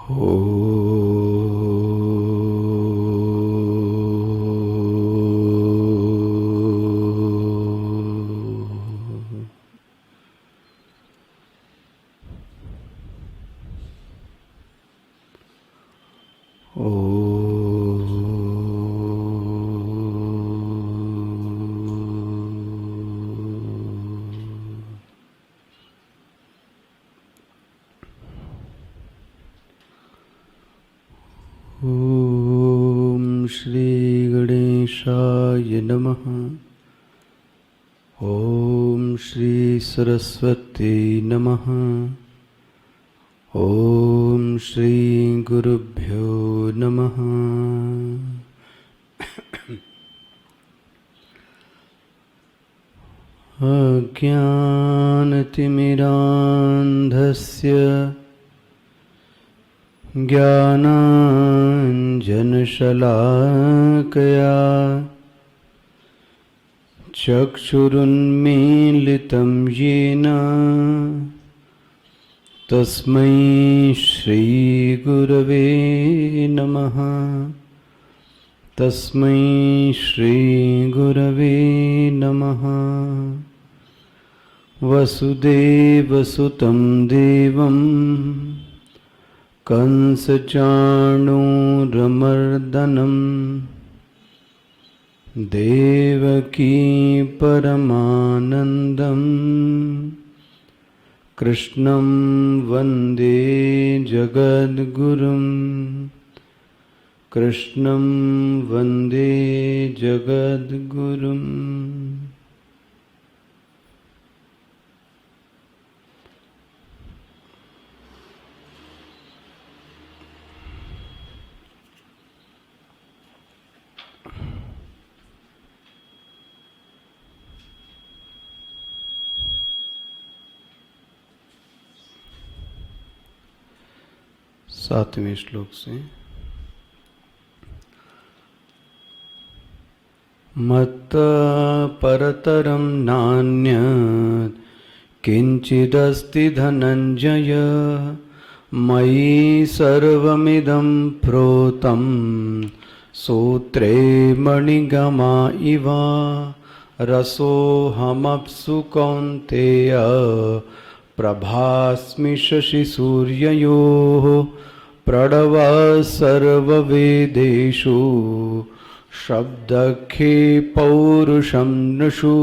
ॐ श्री गणेशाय नमः। ॐ श्री सरस्वती नमः। ॐ श्री गुरुभ्यो नमः। अज्ञानतिमिरान्धस्य ज्ञानाञ्जनशलाकया चक्षुरुन्मीलितं येन तस्मै श्रीगुरवे नमः। तस्मै श्रीगुरवे नमः। वसुदेवसुतं देवं कंसचाणूरमर्दनं देवकी परमानन्दं कृष्णं वन्दे जगद्गुरुं। कृष्णं वन्दे जगद्गुरुम्। सातवें श्लोक से मत्तः परतरं नान्यत् किंचिदस्ति धनंजय मयि सर्वमिदं प्रोतं सूत्रे मणिगमा इव रसोऽहमप्सु कौन्तेय प्रभास्मि शशिसूर्ययोः प्रणवः सर्ववेदेषु शब्दखे पौरुषं नृषु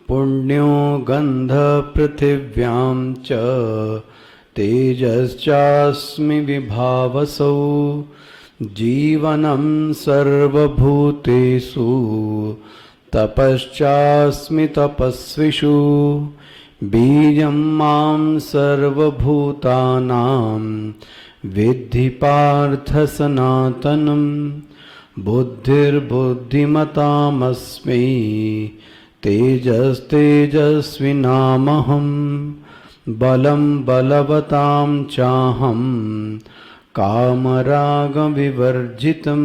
पुण्यो गन्धपृथिव्यां च तेजश्चास्मि विभावसौ जीवनं सर्वभूतेषु तपश्चास्मि तपस्विषु बीजं मां सर्वभूतानां विद्धि पार्थ सनातनं बुद्धिर्बुद्धिमतामस्मि तेजस्तेजस्विनामहं बलं बलवतां चाहं कामरागविवर्जितं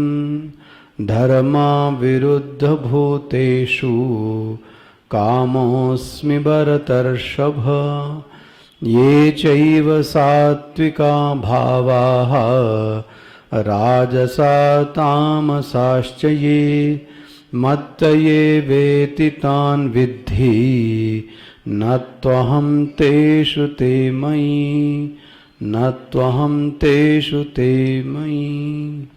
धर्माविरुद्धभूतेषु कामोऽस्मि भरतर्षभ। ये चैव सात्विका भावाः राजसा तामसाश्च ये मत्त ये वेति तान् विद्धि न त्वहं तेषु ते मयि। न त्वहं तेषु ते मयि।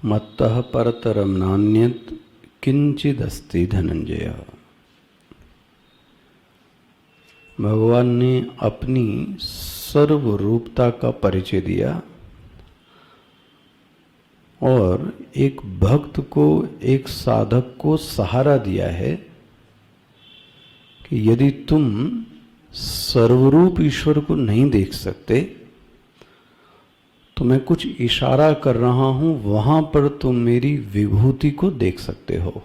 मत्तः परतरं नान्यत् किंचिदस्ति धनंजय। भगवान ने अपनी सर्वरूपता का परिचय दिया और एक भक्त को, एक साधक को सहारा दिया है कि यदि तुम सर्वरूप ईश्वर को नहीं देख सकते तो मैं कुछ इशारा कर रहा हूं, वहां पर तुम मेरी विभूति को देख सकते हो।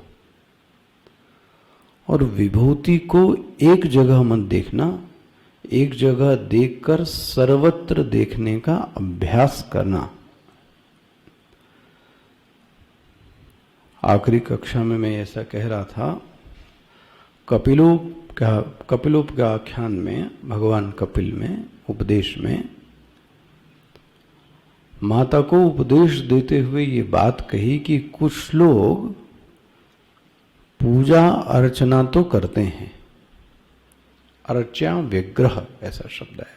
और विभूति को एक जगह मत देखना, एक जगह देखकर सर्वत्र देखने का अभ्यास करना। आखिरी कक्षा में मैं ऐसा कह रहा था, कपिलोप के आख्यान में, भगवान कपिल में उपदेश में माता को उपदेश देते हुए ये बात कही कि कुछ लोग पूजा अर्चना तो करते हैं, अर्चा विग्रह ऐसा शब्द है,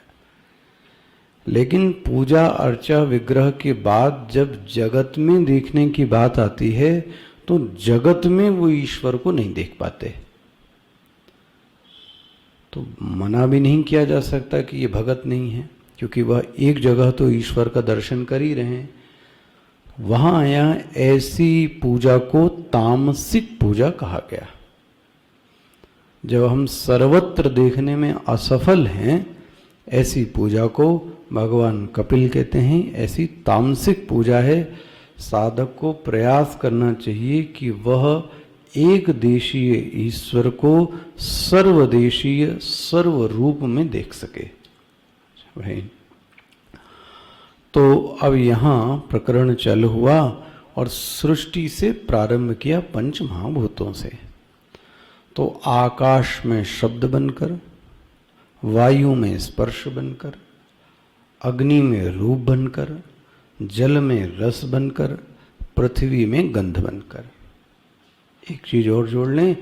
लेकिन पूजा अर्चा विग्रह के बाद जब जगत में देखने की बात आती है तो जगत में वो ईश्वर को नहीं देख पाते। तो मना भी नहीं किया जा सकता कि ये भगत नहीं है, क्योंकि वह एक जगह तो ईश्वर का दर्शन कर ही रहे हैं। वहां आया ऐसी पूजा को तामसिक पूजा कहा गया। जब हम सर्वत्र देखने में असफल हैं, ऐसी पूजा को भगवान कपिल कहते हैं ऐसी तामसिक पूजा है। साधक को प्रयास करना चाहिए कि वह एक देशीय ईश्वर को सर्वदेशीय सर्वरूप में देख सके। भाई, तो अब यहाँ प्रकरण चल हुआ और सृष्टि से प्रारंभ किया पंच महाभूतों से। तो आकाश में शब्द बनकर, वायु में स्पर्श बनकर, अग्नि में रूप बनकर, जल में रस बनकर, पृथ्वी में गंध बनकर। एक चीज और जोड़ लें,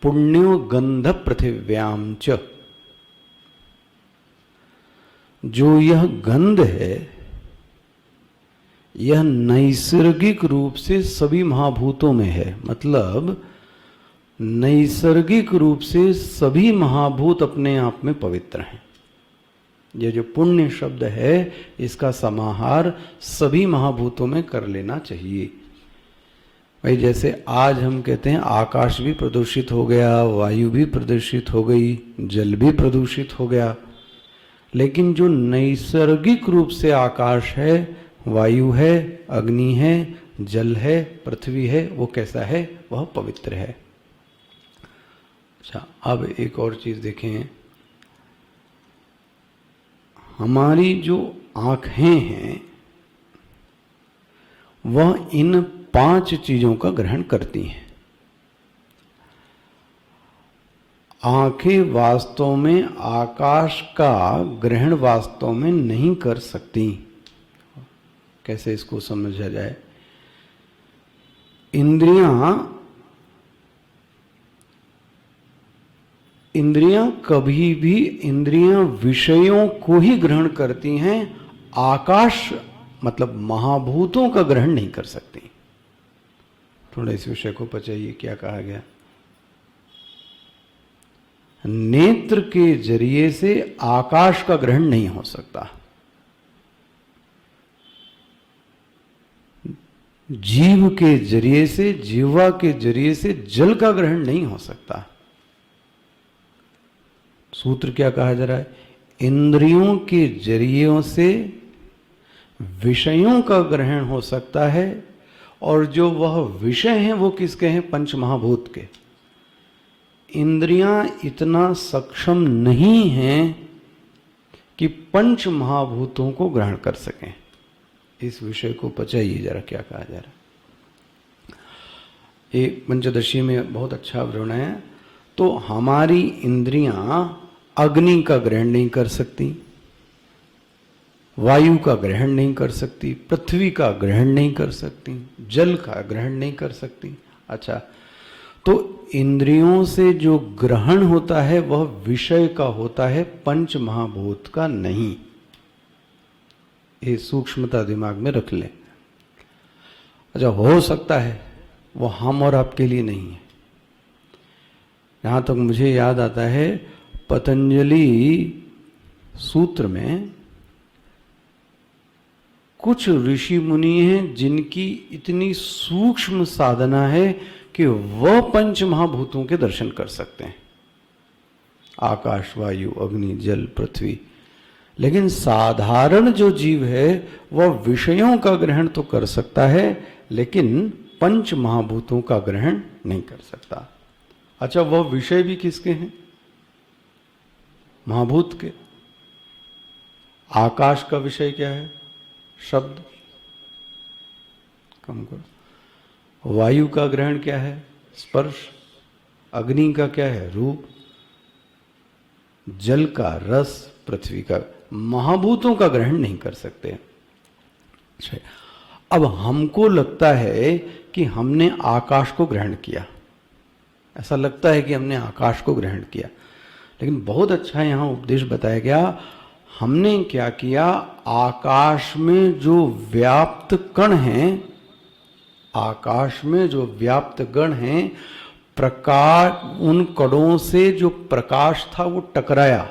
पुण्यो गंध पृथिव्याम च। जो यह गंध है यह नैसर्गिक रूप से सभी महाभूतों में है। मतलब नैसर्गिक रूप से सभी महाभूत अपने आप में पवित्र हैं। ये जो पुण्य शब्द है इसका समाहार सभी महाभूतों में कर लेना चाहिए। भाई, जैसे आज हम कहते हैं आकाश भी प्रदूषित हो गया, वायु भी प्रदूषित हो गई, जल भी प्रदूषित हो गया, लेकिन जो नैसर्गिक रूप से आकाश है, वायु है, अग्नि है, जल है, पृथ्वी है, वो कैसा है? वह पवित्र है। अच्छा, अब एक और चीज देखें। हमारी जो आंखें हैं वह इन 5 चीजों का ग्रहण करती हैं। आंखें वास्तव में आकाश का ग्रहण वास्तव में नहीं कर सकती। कैसे इसको समझा जाए? इंद्रियां कभी भी इंद्रियां विषयों को ही ग्रहण करती हैं, आकाश मतलब महाभूतों का ग्रहण नहीं कर सकती। थोड़ा इस विषय को पचाइए, क्या कहा गया? नेत्र के जरिए से आकाश का ग्रहण नहीं हो सकता, जीव के जरिए से, जीवा के जरिए से जल का ग्रहण नहीं हो सकता। सूत्र क्या कहा जा रहा है? इंद्रियों के जरियों से विषयों का ग्रहण हो सकता है, और जो वह विषय हैं वो किसके हैं? पंच महाभूत के। इंद्रियां इतना सक्षम नहीं हैं कि पंच महाभूतों को ग्रहण कर सकें। इस विषय को पचाइए जरा, क्या कहा जा रहा है। एक पंचदशी में बहुत अच्छा वर्णन है। तो हमारी इंद्रियां अग्नि का ग्रहण नहीं कर सकती, वायु का ग्रहण नहीं कर सकती, पृथ्वी का ग्रहण नहीं कर सकती, जल का ग्रहण नहीं कर सकती। अच्छा, तो इंद्रियों से जो ग्रहण होता है वह विषय का होता है, पंच महाभूत का नहीं। ये सूक्ष्मता दिमाग में रख ले। अच्छा, हो सकता है वो हम और आपके लिए नहीं है। यहां तक मुझे याद आता है, पतंजलि सूत्र में कुछ ऋषि मुनि हैं जिनकी इतनी सूक्ष्म साधना है कि वह पंच महाभूतों के दर्शन कर सकते हैं, आकाश, वायु, अग्नि, जल, पृथ्वी। लेकिन साधारण जो जीव है वह विषयों का ग्रहण तो कर सकता है, लेकिन पंच महाभूतों का ग्रहण नहीं कर सकता। अच्छा, वह विषय भी किसके हैं? महाभूत के। आकाश का विषय क्या है? शब्द। कम करो। वायु का ग्रहण क्या है? स्पर्श। अग्नि का क्या है? रूप। जल का रस, पृथ्वी का, महाभूतों का ग्रहण नहीं कर सकते। अब हमको लगता है कि हमने आकाश को ग्रहण किया, ऐसा लगता है कि हमने आकाश को ग्रहण किया, लेकिन बहुत अच्छा यहां उपदेश बताया गया। हमने क्या किया? आकाश में जो व्याप्त कण हैं, आकाश में जो व्याप्त गण हैं, प्रकाश, उन कणों से जो प्रकाश था वो टकराया,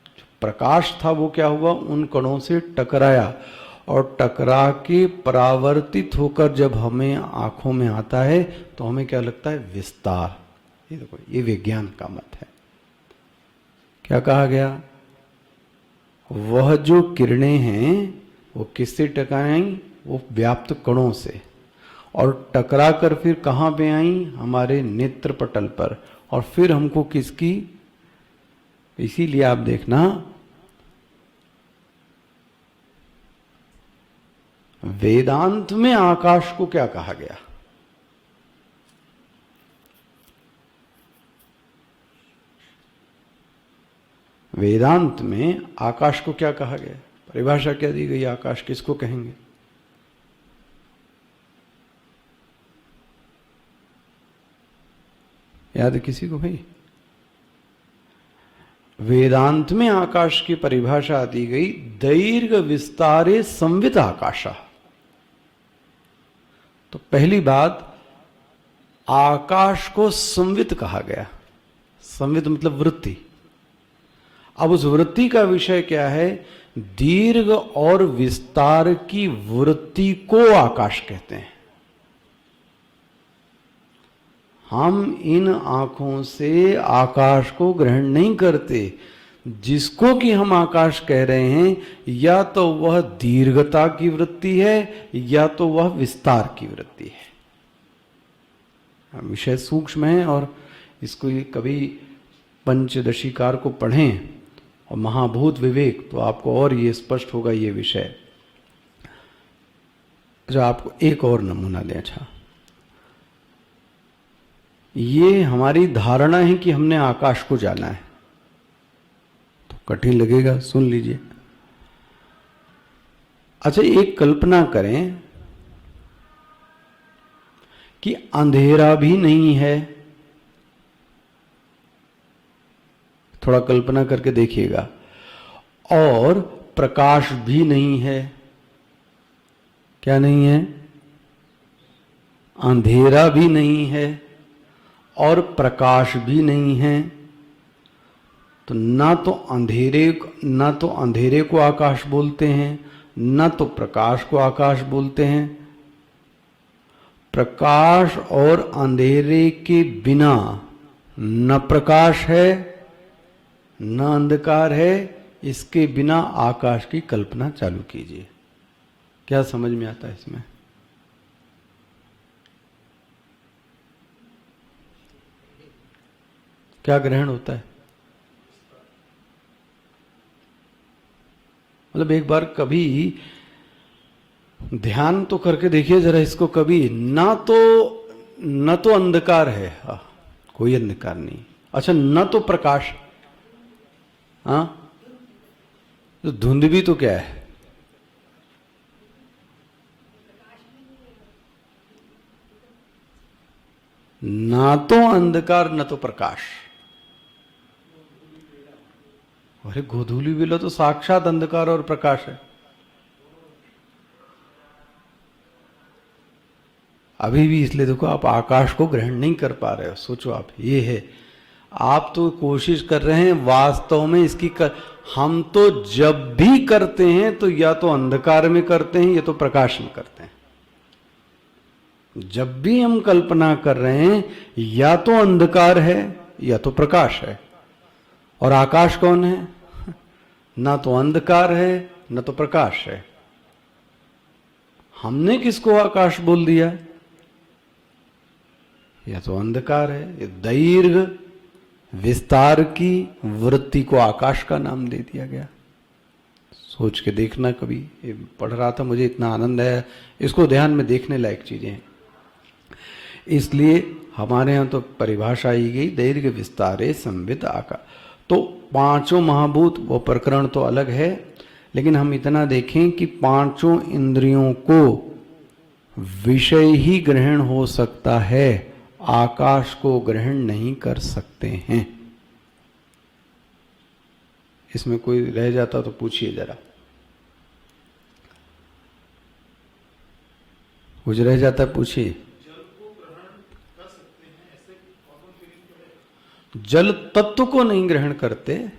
जो प्रकाश था वो क्या हुआ? उन कणों से टकराया, और टकरा के परावर्तित होकर जब हमें आंखों में आता है तो हमें क्या लगता है? विस्तार। ये देखो, ये विज्ञान का मत है। क्या कहा गया? वह जो किरणें हैं वो किससे टकराई? वो व्याप्त कणों से, और टकरा कर फिर कहां पे आई? हमारे नेत्र पटल पर, और फिर हमको किसकी? इसीलिए आप देखना, वेदांत में आकाश को क्या कहा गया? वेदांत में आकाश को क्या कहा गया? परिभाषा क्या दी गई? आकाश किसको कहेंगे? याद है किसी को भाई? वेदांत में आकाश की परिभाषा दी गई, दीर्घ विस्तारे संवित आकाशा। तो पहली बात, आकाश को संवित कहा गया। संवित मतलब वृत्ति। अब उस वृत्ति का विषय क्या है? दीर्घ और विस्तार की वृत्ति को आकाश कहते हैं। हम इन आंखों से आकाश को ग्रहण नहीं करते। जिसको कि हम आकाश कह रहे हैं, या तो वह दीर्घता की वृत्ति है या तो वह विस्तार की वृत्ति है। विषय सूक्ष्म है, और इसको कभी पंचदशीकार को पढ़ें और महाभूत विवेक, तो आपको और ये स्पष्ट होगा ये विषय। जो आपको एक और नमूना दें। अच्छा, ये हमारी धारणा है कि हमने आकाश को जाना है, तो कठिन लगेगा, सुन लीजिए। अच्छा, एक कल्पना करें कि अंधेरा भी नहीं है। थोड़ा कल्पना करके देखिएगा। और प्रकाश भी नहीं है। क्या नहीं है? अंधेरा भी नहीं है और प्रकाश भी नहीं है। तो ना तो अंधेरे को आकाश बोलते हैं, ना तो प्रकाश को आकाश बोलते हैं। प्रकाश और अंधेरे के बिना न प्रकाश है न अंधकार है। इसके बिना आकाश की कल्पना चालू कीजिए। क्या समझ में आता है इसमें? क्या ग्रहण होता है? मतलब एक बार कभी ध्यान तो करके देखिए जरा इसको। कभी न तो अंधकार है, कोई अंधकार नहीं। अच्छा, न तो प्रकाश, हाँ, तो धुंध भी तो क्या है? ना तो अंधकार न तो प्रकाश। अरे गोधूली बेला तो साक्षात अंधकार और प्रकाश है। अभी भी इसलिए देखो, आप आकाश को ग्रहण नहीं कर पा रहे हो। सोचो आप, ये है, आप तो कोशिश कर रहे हैं वास्तव में इसकी हम तो जब भी करते हैं तो या तो अंधकार में करते हैं या तो प्रकाश में करते हैं। जब भी हम कल्पना कर रहे हैं या तो अंधकार है या तो प्रकाश है। और आकाश कौन है? ना तो अंधकार है न तो प्रकाश है। हमने किसको आकाश बोल दिया? या तो अंधकार है। ये दीर्घ विस्तार की वृत्ति को आकाश का नाम दे दिया गया। सोच के देखना, कभी ये पढ़ रहा था मुझे इतना आनंद आया। इसको ध्यान में देखने लायक चीजें हैं। इसलिए हमारे यहाँ तो परिभाषा आई गई दीर्घ विस्तारे संवित आका। तो पांचों महाभूत वो प्रकरण तो अलग है, लेकिन हम इतना देखें कि पांचों इंद्रियों को विषय ही ग्रहण हो सकता है, आकाश को ग्रहण नहीं कर सकते हैं। इसमें कोई रह जाता तो पूछिए जरा, कुछ रह जाता पूछिए। जल तत्व को नहीं ग्रहण करते,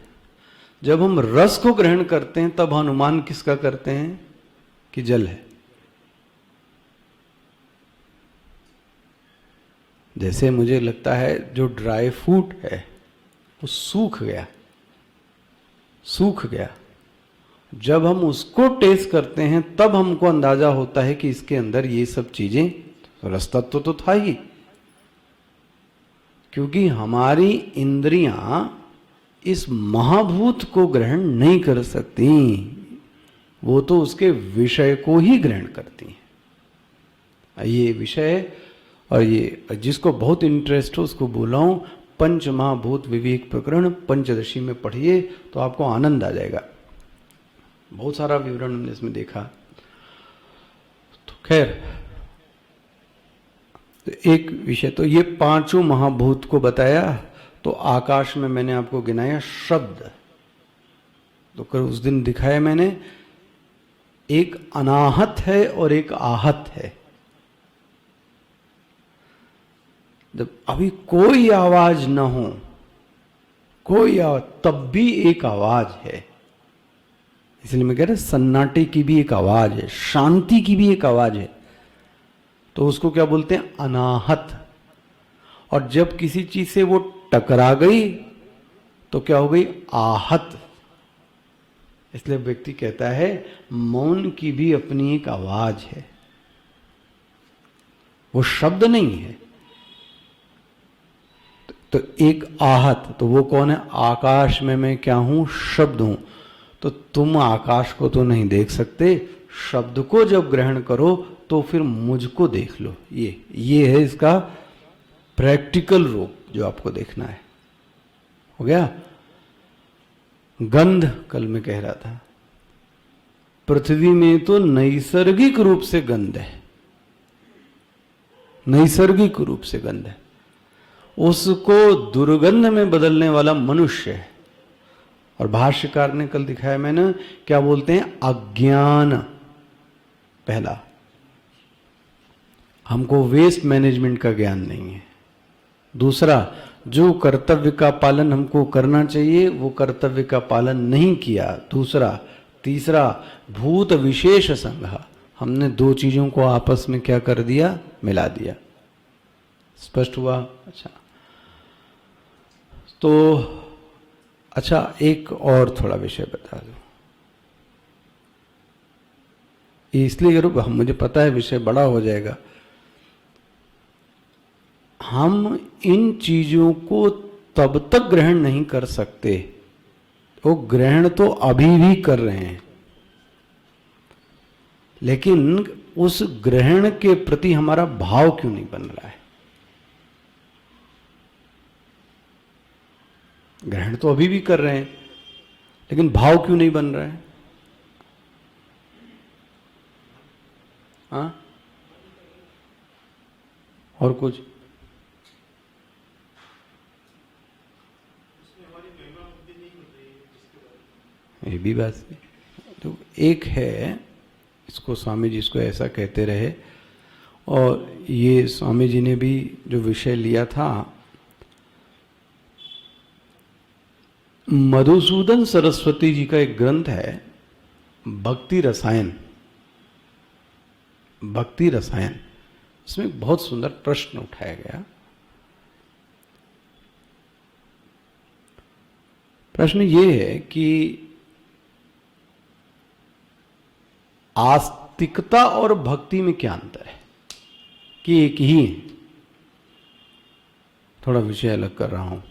जब हम रस को ग्रहण करते हैं तब अनुमान किसका करते हैं कि जल है। जैसे मुझे लगता है जो ड्राई फ्रूट है वो सूख गया, जब हम उसको टेस्ट करते हैं तब हमको अंदाजा होता है कि इसके अंदर ये सब चीजें, रस तत्व तो था ही, क्योंकि हमारी इंद्रियां इस महाभूत को ग्रहण नहीं कर सकती, वो तो उसके विषय को ही ग्रहण करती हैं। ये विषय है, और ये जिसको बहुत इंटरेस्ट हो उसको बोला हूं, पंच महाभूत विवेक प्रकरण पंचदशी में पढ़िए तो आपको आनंद आ जाएगा। बहुत सारा विवरण हमने इसमें देखा। तो खैर, तो एक विषय तो ये पांचों महाभूत को बताया। तो आकाश में मैंने आपको गिनाया शब्द, तो कर उस दिन दिखाया मैंने, एक अनाहत है और एक आहत है। जब अभी कोई आवाज न हो, कोई आवाज, तब भी एक आवाज है। इसलिए मैं कह रहा सन्नाटे की भी एक आवाज है, शांति की भी एक आवाज है, तो उसको क्या बोलते हैं, अनाहत। और जब किसी चीज से वो टकरा गई तो क्या हो गई, आहत। इसलिए व्यक्ति कहता है मौन की भी अपनी एक आवाज है, वो शब्द नहीं है। तो एक आहत, तो वो कौन है, आकाश में मैं क्या हूं, शब्द हूं। तो तुम आकाश को तो नहीं देख सकते, शब्द को जब ग्रहण करो तो फिर मुझको देख लो। ये है इसका प्रैक्टिकल रूप जो आपको देखना है। हो गया। गंध, कल मैं कह रहा था, पृथ्वी में तो नैसर्गिक रूप से गंध है, नैसर्गिक रूप से गंध है, उसको दुर्गंध में बदलने वाला मनुष्य है। और भाष्यकार ने कल दिखाया मैंने, क्या बोलते हैं, अज्ञान। पहला, हमको वेस्ट मैनेजमेंट का ज्ञान नहीं है। दूसरा, जो कर्तव्य का पालन हमको करना चाहिए वो कर्तव्य का पालन नहीं किया। दूसरा, तीसरा, भूत विशेष संघ, हमने दो चीजों को आपस में क्या कर दिया, मिला दिया। स्पष्ट हुआ। अच्छा, तो अच्छा, एक और थोड़ा विषय बता दो, इसलिए करो, मुझे पता है विषय बड़ा हो जाएगा। हम इन चीजों को तब तक ग्रहण नहीं कर सकते, वो ग्रहण तो अभी भी कर रहे हैं, लेकिन उस ग्रहण के प्रति हमारा भाव क्यों नहीं बन रहा है। ग्रहण तो अभी भी कर रहे हैं, लेकिन भाव क्यों नहीं बन रहा है। हाँ, और कुछ, ये भी बात है। तो एक है, इसको स्वामी जी इसको ऐसा कहते रहे, और ये स्वामी जी ने भी जो विषय लिया था, मधुसूदन सरस्वती जी का एक ग्रंथ है भक्ति रसायन, भक्ति रसायन। इसमें एक बहुत सुंदर प्रश्न उठाया गया। प्रश्न ये है कि आस्तिकता और भक्ति में क्या अंतर है, कि एक ही है। थोड़ा विषय अलग कर रहा हूं।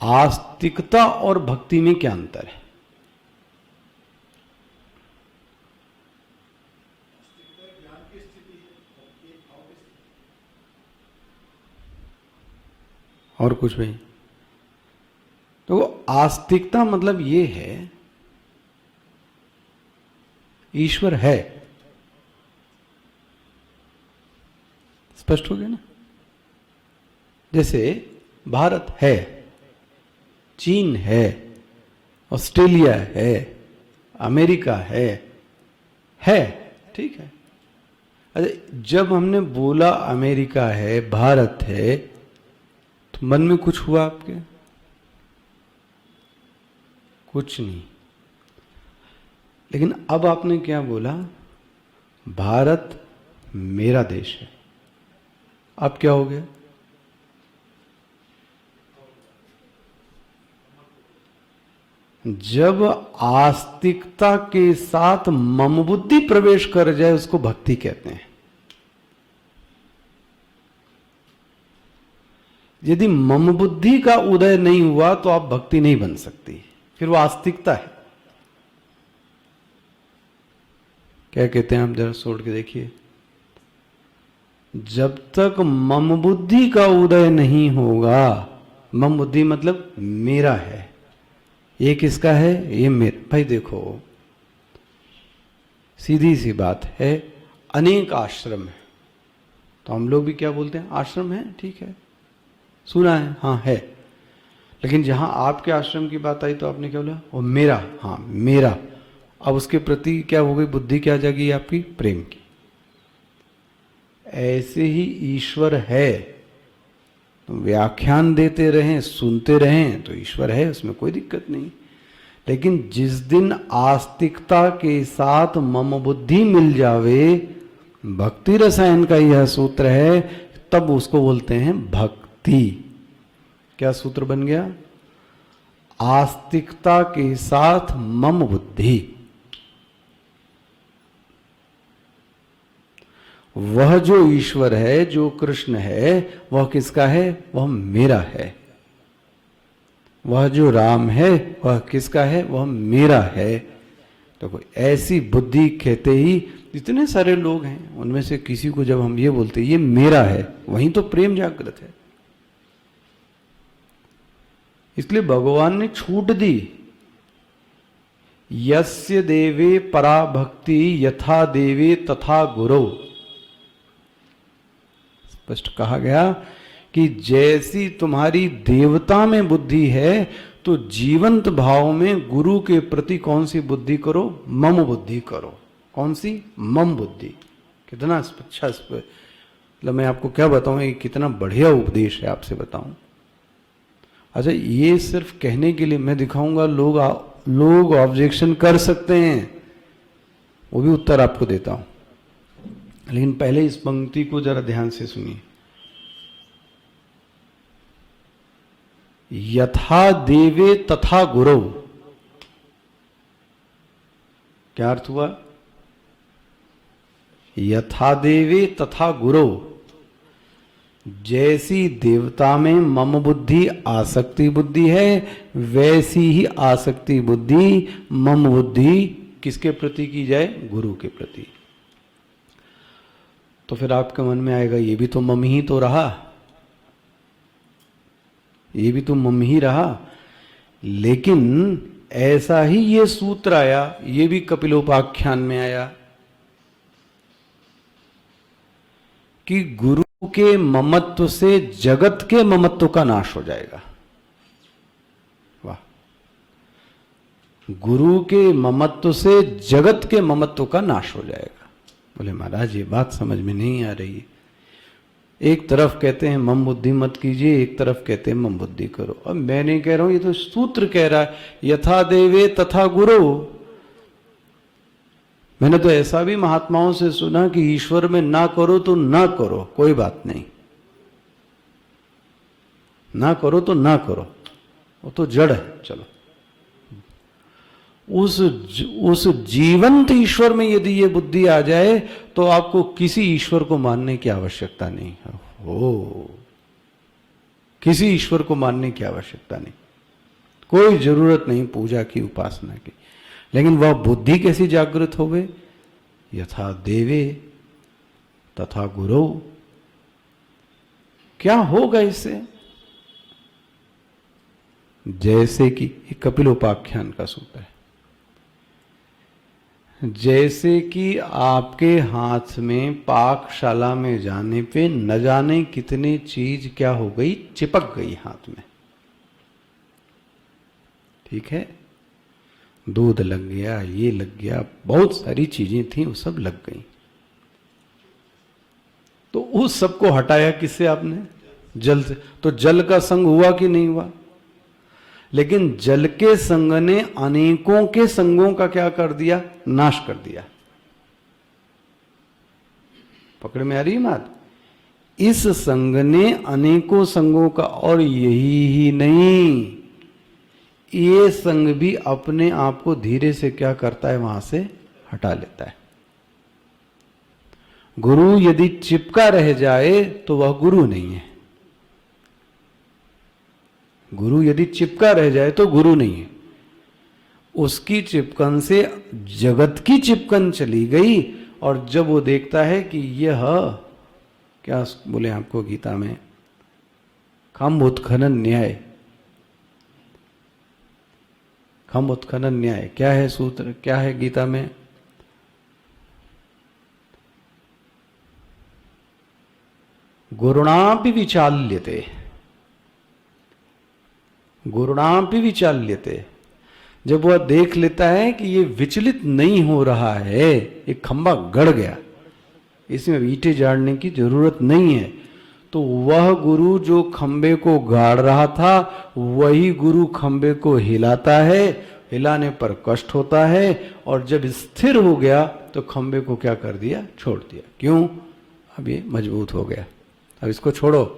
आस्तिकता और भक्ति में क्या अंतर है। और कुछ भी। तो आस्तिकता मतलब ये है, ईश्वर है, स्पष्ट हो गया ना। जैसे भारत है, चीन है, ऑस्ट्रेलिया है, अमेरिका है, ठीक है। अच्छा, जब हमने बोला अमेरिका है, भारत है, तो मन में कुछ हुआ आपके? कुछ नहीं। लेकिन अब आपने क्या बोला? भारत मेरा देश है। अब क्या हो गया? जब आस्तिकता के साथ मम बुद्धि प्रवेश कर जाए उसको भक्ति कहते हैं। यदि मम बुद्धि का उदय नहीं हुआ तो आप भक्ति नहीं बन सकती, फिर वो आस्तिकता है। क्या कहते हैं आप, जरा सोच के देखिए। जब तक मम बुद्धि का उदय नहीं होगा, मम बुद्धि मतलब मेरा है, ये किसका है? ये मेरा। भाई देखो, सीधी सी बात है, अनेक आश्रम है, तो हम लोग भी क्या बोलते हैं? आश्रम है, ठीक है, सुना है, हाँ है। लेकिन जहां आपके आश्रम की बात आई तो आपने क्या बोला? वो मेरा, हाँ मेरा। अब उसके प्रति क्या हो गई? बुद्धि क्या जागी आपकी? प्रेम की। ऐसे ही ईश्वर है, तो व्याख्यान देते रहें, सुनते रहें, तो ईश्वर है, उसमें कोई दिक्कत नहीं। लेकिन जिस दिन आस्तिकता के साथ मम बुद्धि मिल जावे, भक्ति रसायन का यह सूत्र है, तब उसको बोलते हैं भक्ति। क्या सूत्र बन गया? आस्तिकता के साथ मम बुद्धि। वह जो ईश्वर है, जो कृष्ण है, वह किसका है? वह मेरा है। वह जो राम है, वह किसका है? वह मेरा है। तो कोई ऐसी बुद्धि कहते ही जितने सारे लोग हैं उनमें से किसी को जब हम ये बोलते ये मेरा है, वहीं तो प्रेम जागृत है। इसलिए भगवान ने छूट दी, यस्य देवे परा भक्ति यथा देवे तथा गुरु। स्पष्ट कहा गया कि जैसी तुम्हारी देवता में बुद्धि है, तो जीवंत भाव में गुरु के प्रति कौन सी बुद्धि करो? मम बुद्धि करो। कौन सी? मम बुद्धि। कितना अच्छा, मतलब मैं आपको क्या बताऊं, ये कितना बढ़िया उपदेश है, आपसे बताऊं। अच्छा, ये सिर्फ कहने के लिए मैं दिखाऊंगा, लोग ऑब्जेक्शन कर सकते हैं, वो भी उत्तर आपको देता हूं। लेकिन पहले इस पंक्ति को जरा ध्यान से सुनिए। यथा देवे तथा गुरु, क्या अर्थ हुआ? यथा देवे तथा गुरु, जैसी देवता में मम बुद्धि आसक्ति बुद्धि है, वैसी ही आसक्ति बुद्धि मम बुद्धि किसके प्रति की जाए? गुरु के प्रति। तो फिर आपके मन में आएगा, ये भी तो मम ही तो रहा, ये भी तो मम ही रहा। लेकिन ऐसा ही ये सूत्र आया, ये भी कपिलोपाख्यान में आया कि गुरु के ममत्व से जगत के ममत्व का नाश हो जाएगा। वाह! गुरु के ममत्व से जगत के ममत्व का नाश हो जाएगा। बोले महाराज, ये बात समझ में नहीं आ रही है। एक तरफ कहते हैं मम बुद्धि मत कीजिए, एक तरफ कहते हैं मम बुद्धि करो। अब मैं नहीं कह रहा हूं, ये तो सूत्र कह रहा है, यथा देवे तथा गुरु। मैंने तो ऐसा भी महात्माओं से सुना कि ईश्वर में ना करो तो ना करो, कोई बात नहीं, ना करो तो ना करो, वो तो जड़ है। चलो, उस जीवंत ईश्वर में यदि ये बुद्धि आ जाए तो आपको किसी ईश्वर को मानने की आवश्यकता नहीं है। हो, किसी ईश्वर को मानने की आवश्यकता नहीं, कोई जरूरत नहीं पूजा की, उपासना की। लेकिन वह बुद्धि कैसी जागृत हो गई? यथा देवे तथा गुरु। क्या होगा इससे? जैसे कि ये कपिलोपाख्यान का सूत्र है, जैसे कि आपके हाथ में पाकशाला में जाने पे न जाने कितने चीज क्या हो गई, चिपक गई हाथ में। ठीक है, दूध लग गया, ये लग गया, बहुत सारी चीजें थी वो सब लग गई। तो उस सबको हटाया किससे आपने? जल से। तो जल का संग हुआ कि नहीं हुआ? लेकिन जल के संग ने अनेकों के संगों का क्या कर दिया? नाश कर दिया। पकड़ में आ रही बात? इस संग ने अनेकों संगों का, और यही ही नहीं, ये संग भी अपने आप को धीरे से क्या करता है, वहां से हटा लेता है। गुरु यदि चिपका रह जाए तो वह गुरु नहीं है। गुरु यदि चिपका रह जाए तो गुरु नहीं है। उसकी चिपकन से जगत की चिपकन चली गई, और जब वो देखता है कि यह क्या बोले आपको गीता में, खम उत्खनन न्याय, खम उत्खनन न्याय क्या है सूत्र, क्या है गीता में? गुरुणापि विचाल्यते, गुरुणापि विचाल्यते। जब वह देख लेता है कि ये विचलित नहीं हो रहा है, एक खंबा गड़ गया, इसमें ईंटें जाड़ने की जरूरत नहीं है, तो वह गुरु जो खंबे को गाड़ रहा था वही गुरु खंबे को हिलाता है, हिलाने पर कष्ट होता है, और जब स्थिर हो गया तो खंबे को क्या कर दिया? छोड़ दिया। क्यों? अब ये मजबूत हो गया, अब इसको छोड़ो।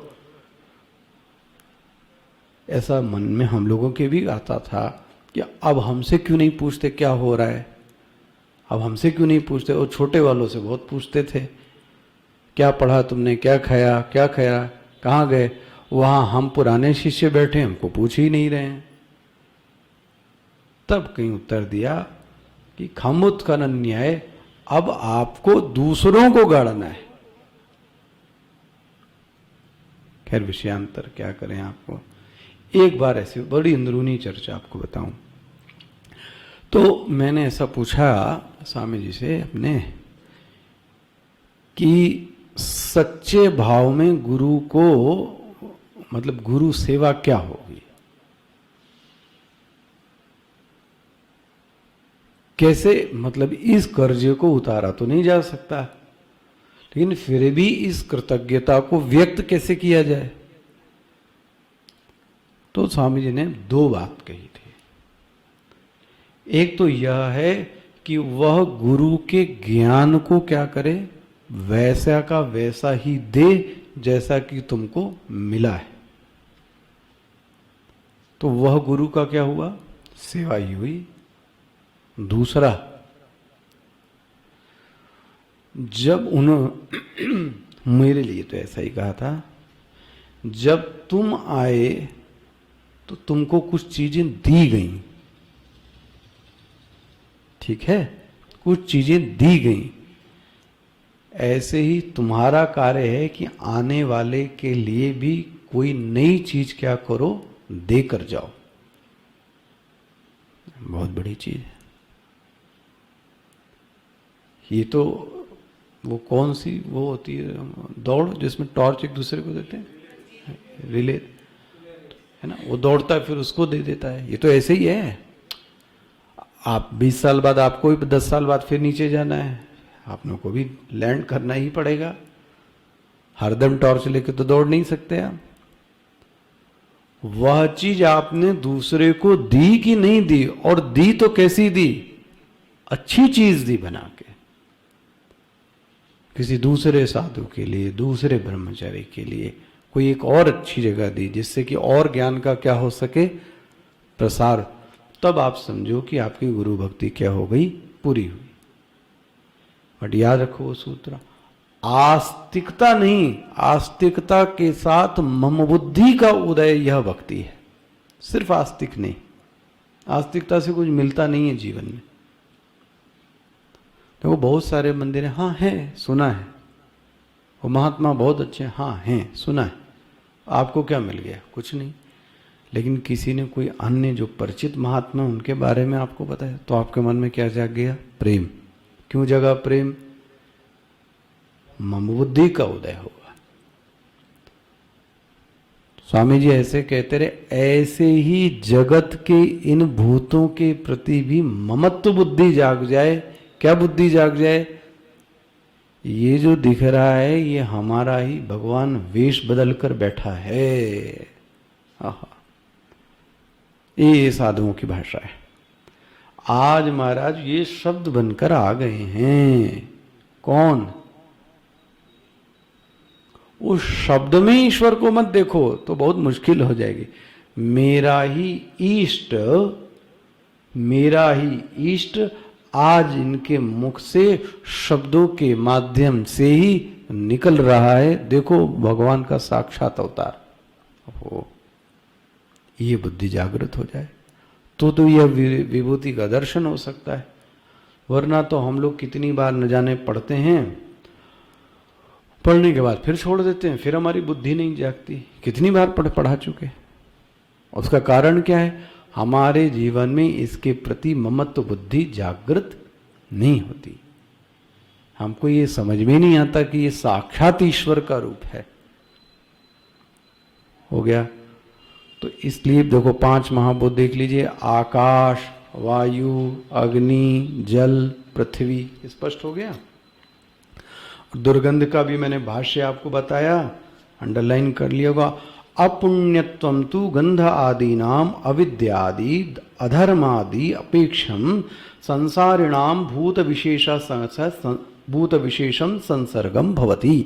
ऐसा मन में हम लोगों के भी आता था कि अब हमसे क्यों नहीं पूछते क्या हो रहा है, अब हमसे क्यों नहीं पूछते। और छोटे वालों से बहुत पूछते थे, क्या पढ़ा तुमने, क्या खाया, क्या खाया, कहाँ गए। वहाँ हम पुराने शिष्य बैठे, हमको पूछ ही नहीं रहे हैं। तब कहीं उत्तर दिया कि खमुत्खनन न्याय, अब आपको दूसरों को गाड़ना है। खैर विषयांतर क्या करें, आपको एक बार ऐसी बड़ी अंदरूनी चर्चा आपको बताऊं। तो मैंने ऐसा पूछा स्वामी जी से अपने कि सच्चे भाव में गुरु को, मतलब गुरु सेवा क्या होगी, कैसे, मतलब इस कर्जे को उतारा तो नहीं जा सकता, लेकिन फिर भी इस कृतज्ञता को व्यक्त कैसे किया जाए। तो स्वामी जी ने दो बात कही थी। एक तो यह है कि वह गुरु के ज्ञान को क्या करे, वैसा का वैसा ही दे जैसा कि तुमको मिला है। तो वह गुरु का क्या हुआ? सेवा ही हुई। दूसरा, जब उन्होंने मेरे लिए तो ऐसा ही कहा था, जब तुम आए तो तुमको कुछ चीजें दी गई, ठीक है, कुछ चीजें दी गई। ऐसे ही तुम्हारा कार्य है कि आने वाले के लिए भी कोई नई चीज क्या करो, देकर जाओ। बहुत बड़ी चीज है ये। तो वो कौन सी वो होती है दौड़, जिसमें टॉर्च एक दूसरे को देते हैं, रिले है ना, वो दौड़ता है फिर उसको दे देता है। ये तो ऐसे ही है। आप 20 साल बाद, आपको भी 10 साल बाद फिर नीचे जाना है, आप लोगों को भी लैंड करना ही पड़ेगा। हरदम टॉर्च लेके तो दौड़ नहीं सकते आप। वह चीज आपने दूसरे को दी कि नहीं दी, और दी तो कैसी दी, अच्छी चीज दी बना के, किसी दूसरे साधु के लिए, दूसरे ब्रह्मचारी के लिए कोई एक और अच्छी जगह दी, जिससे कि और ज्ञान का क्या हो सके, प्रसार। तब आप समझो कि आपकी गुरु भक्ति क्या हो गई, पूरी हुई। बट याद रखो वो सूत्र, आस्तिकता नहीं, आस्तिकता के साथ मम बुद्धि का उदय, यह भक्ति है। सिर्फ आस्तिक नहीं, आस्तिकता से कुछ मिलता नहीं है जीवन में। देखो बहुत सारे मंदिर हैं, हाँ हैं, सुना है, वो महात्मा बहुत अच्छे हैं, हाँ हैं, सुना है। आपको क्या मिल गया? कुछ नहीं। लेकिन किसी ने कोई अन्य जो परिचित महात्मा उनके बारे में आपको बताया तो आपके मन में क्या जाग गया? प्रेम। क्यों जगा प्रेम? मम बुद्धि का उदय होगा। स्वामी जी ऐसे कहते रहे, ऐसे ही जगत के इन भूतों के प्रति भी ममत्व बुद्धि जाग जाए। क्या बुद्धि जाग जाए? ये जो दिख रहा है ये हमारा ही भगवान वेश बदल कर बैठा है। आहा, ये साधुओं की भाषा है। आज महाराज ये शब्द बनकर आ गए हैं। कौन? उस शब्द में ईश्वर को मत देखो तो बहुत मुश्किल हो जाएगी। मेरा ही इष्ट, मेरा ही इष्ट आज इनके मुख से शब्दों के माध्यम से ही निकल रहा है। देखो भगवान का साक्षात अवतार हो, ये बुद्धि जागृत हो जाए तो यह विभूति का दर्शन हो सकता है। वरना तो हम लोग कितनी बार न जाने पढ़ते हैं, पढ़ने के बाद फिर छोड़ देते हैं, फिर हमारी बुद्धि नहीं जागती। कितनी बार पढ़ा चुके। उसका कारण क्या है? हमारे जीवन में इसके प्रति ममत्व बुद्धि जागृत नहीं होती। हमको ये समझ में नहीं आता कि ये साक्षात ईश्वर का रूप है। हो गया। तो इसलिए देखो 5 महाभूत देख लीजिए, आकाश, वायु, अग्नि, जल, पृथ्वी। स्पष्ट हो गया। दुर्गंध का भी मैंने भाष्य आपको बताया, अंडरलाइन कर लिया होगा। अपुण्यत्वम तु गंध आदि नाम अविद्यादि अधर्मादि अपेक्षम संसारिणाम भूत विशेषम संसर्गम भवति।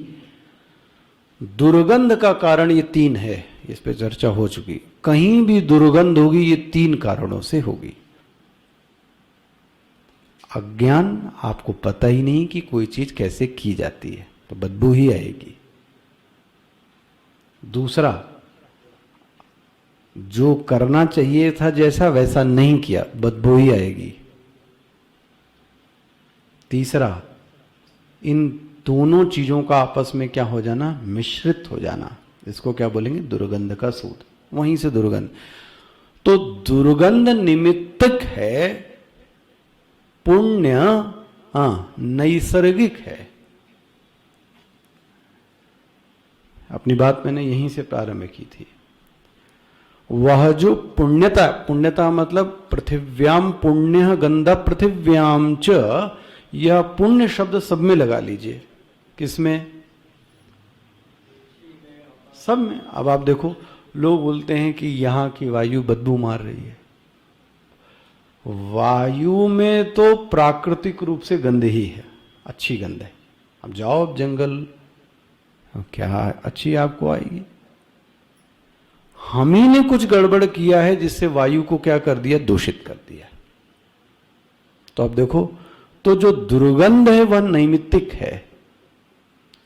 दुर्गंध का कारण ये 3 है, इस पे चर्चा हो चुकी। कहीं भी दुर्गंध होगी ये 3 कारणों से होगी। अज्ञान, आपको पता ही नहीं कि कोई चीज कैसे की जाती है तो बदबू ही आएगी। दूसरा, जो करना चाहिए था जैसा वैसा नहीं किया, बदबू ही आएगी। तीसरा, इन दोनों चीजों का आपस में क्या हो जाना? मिश्रित हो जाना। इसको क्या बोलेंगे? दुर्गंध का सूद। वहीं से दुर्गंध। तो दुर्गंध निमित्तक है, पुण्य नैसर्गिक है। अपनी बात मैंने यहीं से प्रारंभ की थी। वह जो पुण्यता, पुण्यता मतलब पृथिव्याम पुण्य गंध पृथिव्याम च, यह पुण्य शब्द सब में लगा लीजिए। किसमें? सब में। अब आप देखो, लोग बोलते हैं कि यहां की वायु बदबू मार रही है। वायु में तो प्राकृतिक रूप से गंध ही है, अच्छी गंध है। अब जाओ अब जंगल, क्या अच्छी आपको आएगी? हम ही ने कुछ गड़बड़ किया है जिससे वायु को क्या कर दिया? दूषित कर दिया। तो अब देखो, तो जो दुर्गंध है वह नैमित्तिक है,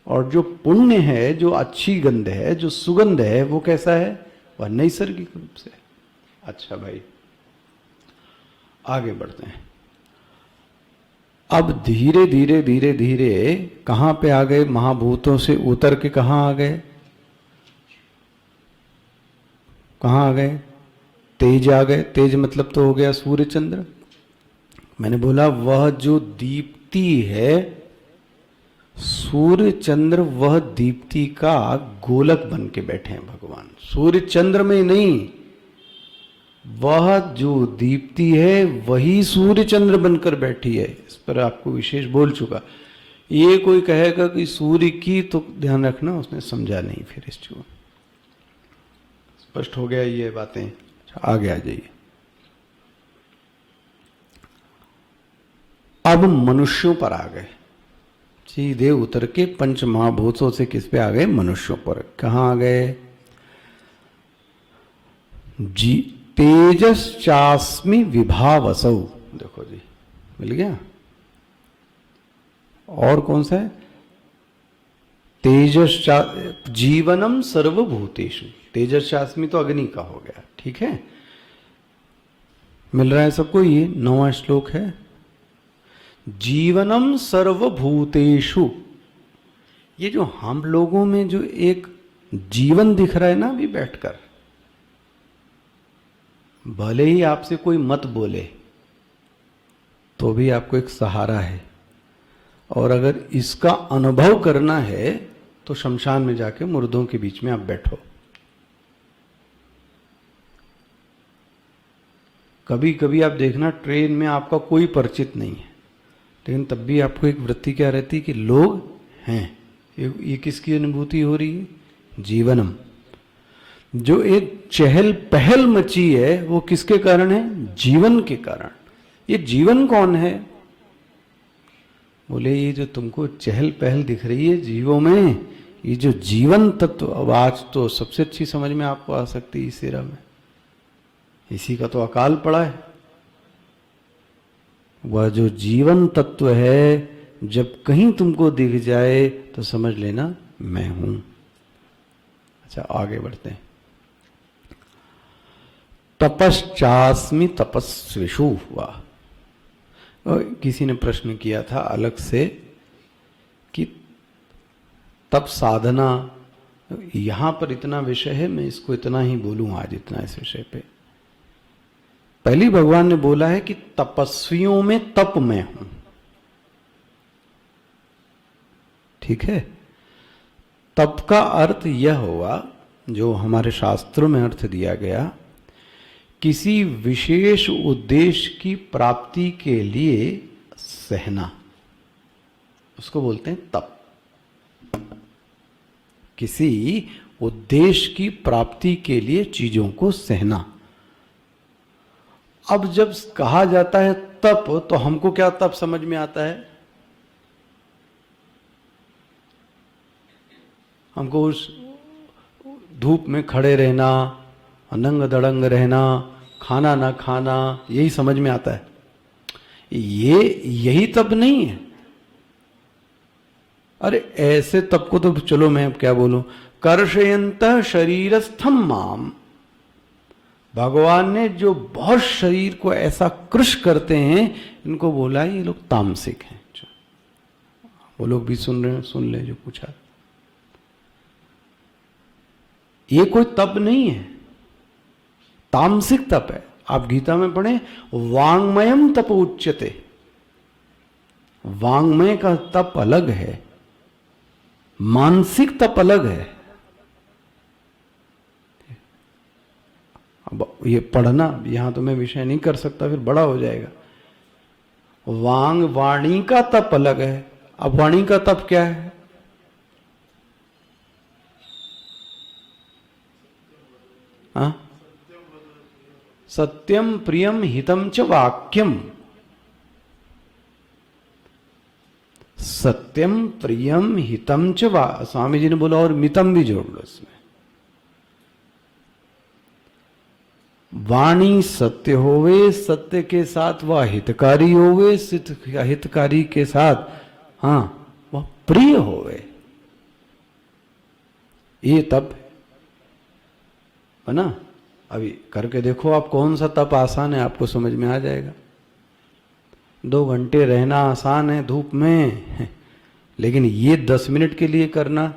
और जो पुण्य है, जो अच्छी गंध है, जो सुगंध है, वो कैसा है? वह नैसर्गिक रूप से। अच्छा भाई, आगे बढ़ते हैं। अब धीरे धीरे धीरे धीरे कहां पे आ गए? महाभूतों से उतर के कहां आ गए? कहां आ गए? तेज आ गए। तेज मतलब तो हो गया सूर्य चंद्र। मैंने बोला वह जो दीप्ति है, सूर्य चंद्र वह दीप्ति का गोलक बन के बैठे हैं भगवान। सूर्य चंद्र में नहीं, वह जो दीप्ति है वही सूर्य चंद्र बनकर बैठी है। इस पर आपको विशेष बोल चुका। ये कोई कहेगा कि सूर्य की, तो ध्यान रखना उसने समझा नहीं फिर इस चीज। स्पष्ट हो गया ये बातें। आगे आ जाइए। अब मनुष्यों पर आ गए, सीधे उतर के पंच महाभूतों से किस पे आ गए? मनुष्यों पर। कहां आ गए? जी तेजश्चास्मि विभावसौ। देखो जी, मिल गया। और कौन सा है? तेजश्चा जीवनम सर्वभूतेषु। तेजश्चास्मि तो अग्नि का हो गया, ठीक है। मिल रहा है सबको? ये 9वां श्लोक है। जीवनम सर्वभूतेषु। ये जो हम लोगों में जो एक जीवन दिख रहा है ना अभी बैठकर, भले ही आपसे कोई मत बोले तो भी आपको एक सहारा है। और अगर इसका अनुभव करना है तो शमशान में जाके मुर्दों के बीच में आप बैठो। कभी कभी आप देखना ट्रेन में आपका कोई परिचित नहीं है, लेकिन तब भी आपको एक वृत्ति क्या रहती है कि लोग हैं। ये किसकी अनुभूति हो रही है? जीवनम। जो एक चहल पहल मची है वो किसके कारण है? जीवन के कारण। ये जीवन कौन है? बोले ये जो तुमको चहल पहल दिख रही है जीवों में, ये जो जीवन तत्व, अब आज तो सबसे अच्छी समझ में आपको आ सकती है इस एरा में, इसी का तो अकाल पड़ा है। वह जो जीवन तत्व है जब कहीं तुमको दिख जाए तो समझ लेना मैं हूं। अच्छा आगे बढ़ते हैं। तपश्चास्मि तपस्विषु हुआ। किसी ने प्रश्न किया था अलग से कि तप साधना, यहां पर इतना विषय है, मैं इसको इतना ही बोलूं आज, इतना इस विषय पे। पहली भगवान ने बोला है कि तपस्वियों में तप मैं हूं, ठीक है। तप का अर्थ यह हुआ, जो हमारे शास्त्रों में अर्थ दिया गया, किसी विशेष उद्देश्य की प्राप्ति के लिए सहना, उसको बोलते हैं तप। किसी उद्देश्य की प्राप्ति के लिए चीजों को सहना। अब जब कहा जाता है तप, तो हमको क्या तप समझ में आता है? हमको उस धूप में खड़े रहना, नंग दड़ंग रहना, खाना ना खाना, यही समझ में आता है। यही तप नहीं है। अरे ऐसे तप को तो चलो मैं अब क्या बोलूं, कर्षयंत शरीरस्थम माम। भगवान ने जो बहुत शरीर को ऐसा कृश करते हैं, इनको बोला ये लोग तामसिक हैं। वो लोग भी सुन रहे हैं, सुन ले जो पूछा। ये कोई तप नहीं है, तामसिक तप है। आप गीता में पढ़ें, वांग्मयम तप उच्यते। वांग्मय का तप अलग है, मानसिक तप अलग है। अब ये पढ़ना यहां तो मैं विषय नहीं कर सकता, फिर बड़ा हो जाएगा। वाणी का तप अलग है। अब वाणी का तप क्या है? हाँ, सत्यम प्रियम हितम च वाक्यम। सत्यम प्रियम हितम च स्वामी जी ने बोला, और मितम भी जोड़ लो इसमें। वाणी सत्य होवे, सत्य के साथ वह हितकारी होवे, हितकारी के साथ हाँ वह प्रिय होवे। ये तप है ना। अभी करके देखो आप, कौन सा तप आसान है, आपको समझ में आ जाएगा। 2 घंटे रहना आसान है धूप में, लेकिन ये 10 मिनट के लिए करना,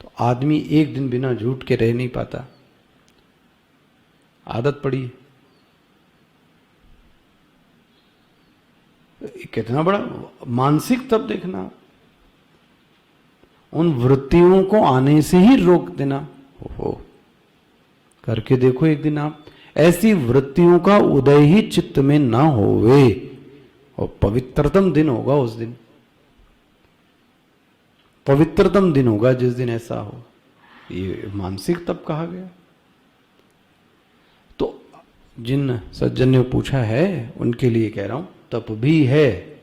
तो आदमी एक दिन बिना झूठ के रह नहीं पाता। आदत पड़ी। कितना बड़ा मानसिक तप देखना, उन वृत्तियों को आने से ही रोक देना। ओहो, करके देखो एक दिन आप। ऐसी वृत्तियों का उदय ही चित्त में ना होवे, और पवित्रतम दिन होगा उस दिन। पवित्रतम दिन होगा जिस दिन ऐसा हो। ये मानसिक तप कहा गया। तो जिन सज्जन ने पूछा है उनके लिए कह रहा हूं, तप भी है,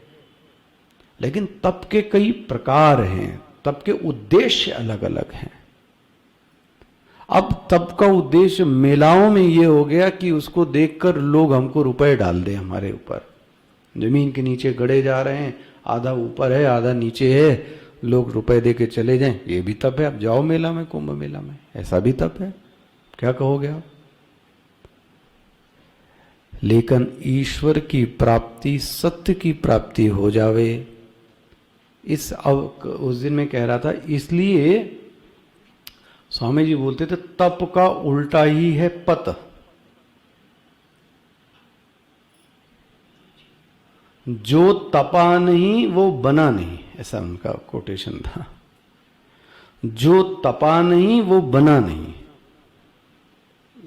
लेकिन तप के कई प्रकार हैं, तप के उद्देश्य अलग अलग हैं। अब तप का उद्देश्य मेलाओं में यह हो गया कि उसको देखकर लोग हमको रुपए डाल दें हमारे ऊपर। जमीन के नीचे गड़े जा रहे हैं, आधा ऊपर है आधा नीचे है, लोग रुपए दे के चले जाएं, ये भी तप है। अब जाओ मेला में, कुंभ मेला में, ऐसा भी तप है। क्या कहोगे आप? लेकिन ईश्वर की प्राप्ति, सत्य की प्राप्ति हो जावे, इस उस दिन मैं कह रहा था, इसलिए स्वामी जी बोलते थे तप का उल्टा ही है पत। जो तपा नहीं वो बना नहीं, ऐसा उनका कोटेशन था। जो तपा नहीं वो बना नहीं।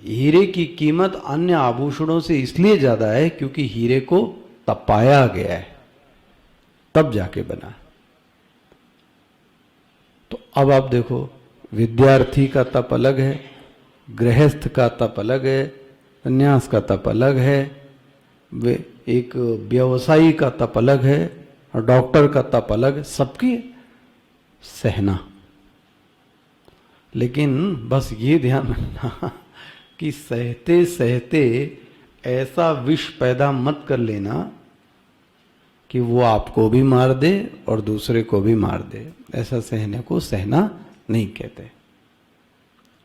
हीरे की कीमत अन्य आभूषणों से इसलिए ज्यादा है क्योंकि हीरे को तपाया गया है, तब जाके बना। तो अब आप देखो, विद्यार्थी का तप अलग है, गृहस्थ का तप अलग है, संन्यास का तप अलग है, वे एक व्यवसायी का तप अलग है, और डॉक्टर का तप अलग है, सबकी सहना। लेकिन बस ये ध्यान रखना कि सहते सहते ऐसा विष पैदा मत कर लेना कि वो आपको भी मार दे और दूसरे को भी मार दे। ऐसा सहने को सहना नहीं कहते।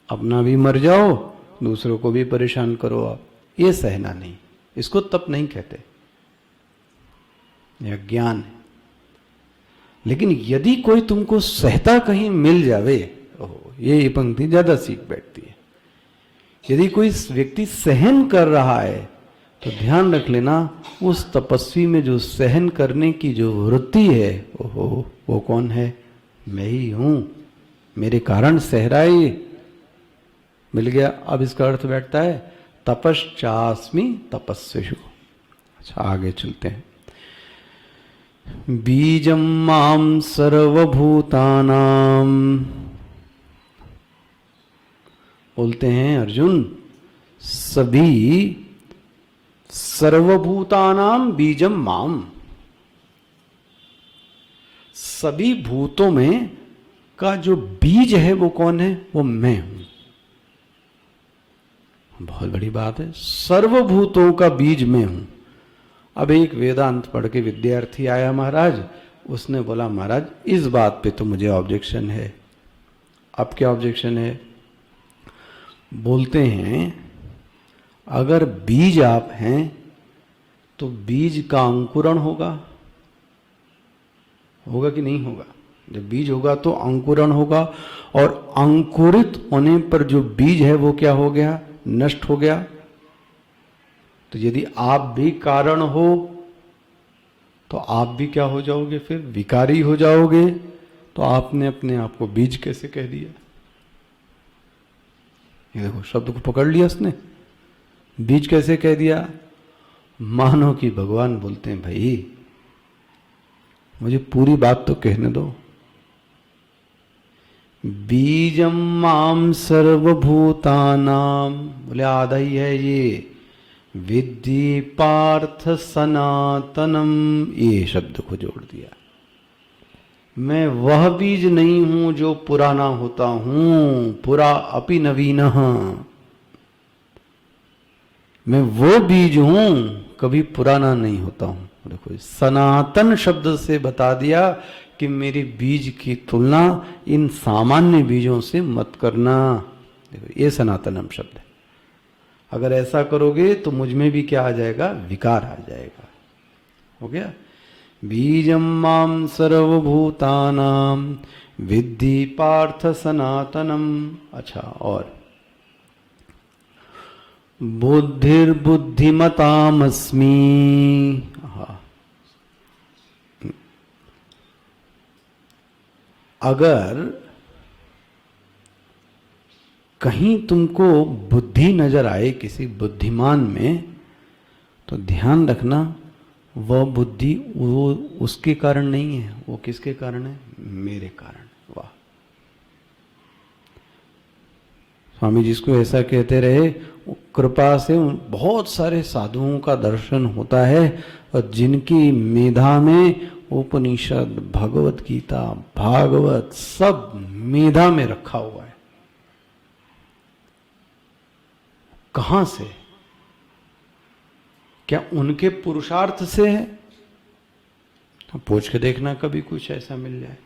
अपना भी मर जाओ, दूसरों को भी परेशान करो आप, ये सहना नहीं, इसको तप नहीं कहते, यह ज्ञान है। लेकिन यदि कोई तुमको सहता कहीं मिल जावे, ये पंक्ति ज्यादा सीख बैठती है। यदि कोई व्यक्ति सहन कर रहा है तो ध्यान रख लेना, उस तपस्वी में जो सहन करने की जो वृत्ति है, ओहो, वो कौन है? मैं ही हूं, मेरे कारण सह रहा है ये। मिल गया। अब इसका अर्थ बैठता है तपश्चास्मि तपस्विषु। अच्छा, आगे चलते हैं। बीजम माम सर्वभूतानाम, बोलते हैं अर्जुन, सभी सर्वभूतानाम बीजम माम, सभी भूतों में का जो बीज है वो कौन है? वो मैं हूं। बहुत बड़ी बात है, सर्वभूतों का बीज मैं हूं। अब एक वेदांत पढ़ के विद्यार्थी आया महाराज, उसने बोला महाराज इस बात पे तो मुझे ऑब्जेक्शन है। अब क्या ऑब्जेक्शन है? बोलते हैं अगर बीज आप हैं तो बीज का अंकुरण होगा, होगा कि नहीं होगा? जब बीज होगा तो अंकुरण होगा, और अंकुरित होने पर जो बीज है वो क्या हो गया? नष्ट हो गया। तो यदि आप भी कारण हो तो आप भी क्या हो जाओगे? फिर विकारी हो जाओगे। तो आपने अपने आप को बीज कैसे कह दिया? ये देखो, शब्द को पकड़ लिया उसने, बीज कैसे कह दिया? मानो कि भगवान बोलते हैं भाई मुझे पूरी बात तो कहने दो। बीजम माम सर्वभूतानाम, बोले आधा ही है ये, विद्धि पार्थ सनातनम, ये शब्द को जोड़ दिया। मैं वह बीज नहीं हूं जो पुराना होता हूं, पुरा अपि नवीनः, मैं वो बीज हूं कभी पुराना नहीं होता हूं। देखो, सनातन शब्द से बता दिया कि मेरी बीज की तुलना इन सामान्य बीजों से मत करना। देखो, ये सनातनम शब्द है। अगर ऐसा करोगे तो मुझ में भी क्या आ जाएगा? विकार आ जाएगा। हो गया? बीजम माम सर्वभूतानाम विद्धि पार्थ सनातनम। अच्छा, और बुद्धिर्बुद्धिमतामस्मि। अगर कहीं तुमको बुद्धि नजर आए किसी बुद्धिमान में, तो ध्यान रखना वह बुद्धि वो उसके कारण नहीं है, वो किसके कारण है? मेरे कारण। वाह, स्वामी जी इसको ऐसा कहते रहे, कृपा से बहुत सारे साधुओं का दर्शन होता है, और जिनकी मेधा में उपनिषद, भगवत गीता, भागवत सब मेधा में रखा हुआ है। कहां से? क्या उनके पुरुषार्थ से है? तो पूछ के देखना कभी कुछ ऐसा मिल जाए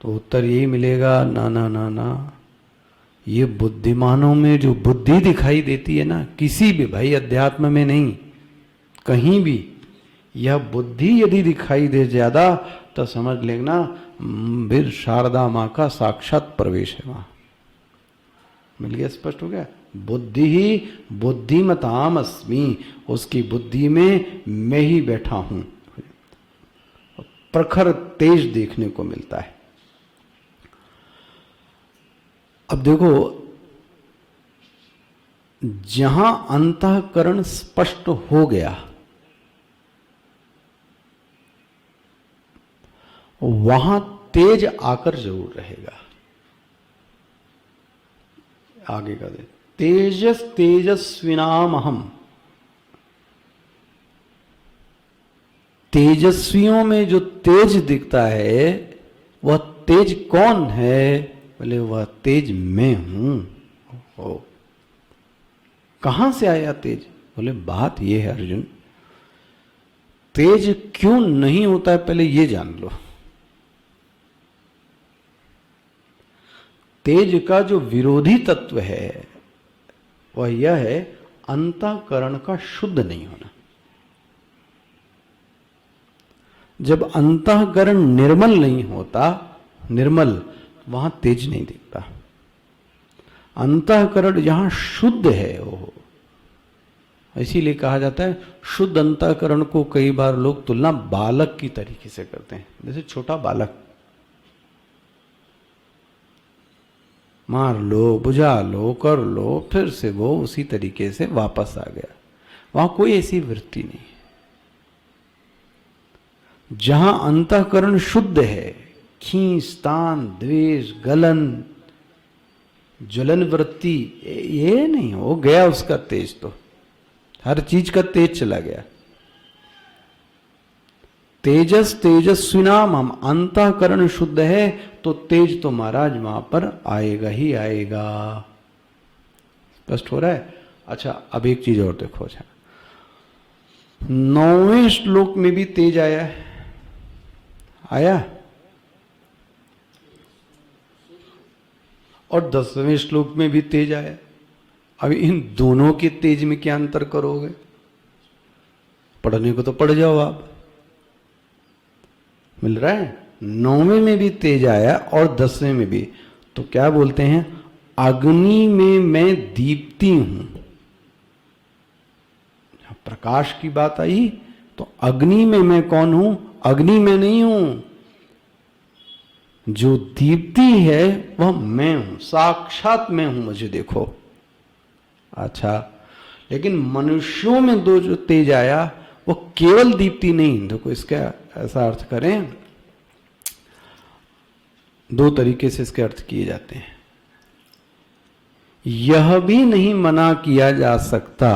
तो उत्तर यही मिलेगा, ना ना ना ना। ये बुद्धिमानों में जो बुद्धि दिखाई देती है ना, किसी भी, भाई अध्यात्म में नहीं, कहीं भी यह बुद्धि यदि दिखाई दे ज्यादा तो समझ लेना फिर शारदा मां का साक्षात प्रवेश है वहां। मिल गया? स्पष्ट हो गया? बुद्धि ही बुद्धिमताम अस्मि, उसकी बुद्धि में मैं ही बैठा हूं। प्रखर तेज देखने को मिलता है। अब देखो, जहां अंतःकरण स्पष्ट हो गया वहां तेज आकर जरूर रहेगा। आगे का दे, तेजस तेजस्विनाम अहम। तेजस्वियों में जो तेज दिखता है वह तेज कौन है? बोले वह तेज मैं हूं। ओ, कहां से आया तेज? बोले बात यह है अर्जुन, तेज क्यों नहीं होता है पहले यह जान लो। तेज का जो विरोधी तत्व है वह यह है अंतःकरण का शुद्ध नहीं होना। जब अंतःकरण निर्मल नहीं होता, निर्मल, वहां तेज नहीं दिखता। अंतःकरण जहां शुद्ध है वो, इसीलिए कहा जाता है शुद्ध अंतःकरण को कई बार लोग तुलना बालक की तरीके से करते हैं। जैसे छोटा बालक, मार लो, बुझा लो, कर लो, फिर से वो उसी तरीके से वापस आ गया। वहां कोई ऐसी वृत्ति नहीं। जहां अंतःकरण शुद्ध है, खींच तान, द्वेष, गलन, ज्वलन वृत्ति ये नहीं हो गया, उसका तेज तो हर चीज का तेज चला गया। तेजस तेजस्विनाम हम, अंतःकरण शुद्ध है तो तेज तो महाराज वहां पर आएगा ही आएगा। स्पष्ट हो रहा है? अच्छा, अब एक चीज और देखो। अच्छा, 9वें श्लोक में भी तेज आया है, आया, और 10वें श्लोक में भी तेज आया। अब इन दोनों के तेज में क्या अंतर करोगे? पढ़ने को तो पढ़ जाओ आप। मिल रहा है? 9वें में भी तेज आया और 10वें में भी। तो क्या बोलते हैं? अग्नि में मैं दीप्ति हूं। प्रकाश की बात आई तो अग्नि में मैं कौन हूं? अग्नि में नहीं हूं। जो दीप्ति है वह मैं हूं, साक्षात मैं हूं, मुझे देखो। अच्छा, लेकिन मनुष्यों में दो जो तेज आया वो केवल दीप्ति नहीं। देखो, इसका ऐसा अर्थ करें, दो तरीके से इसके अर्थ किए जाते हैं। यह भी नहीं मना किया जा सकता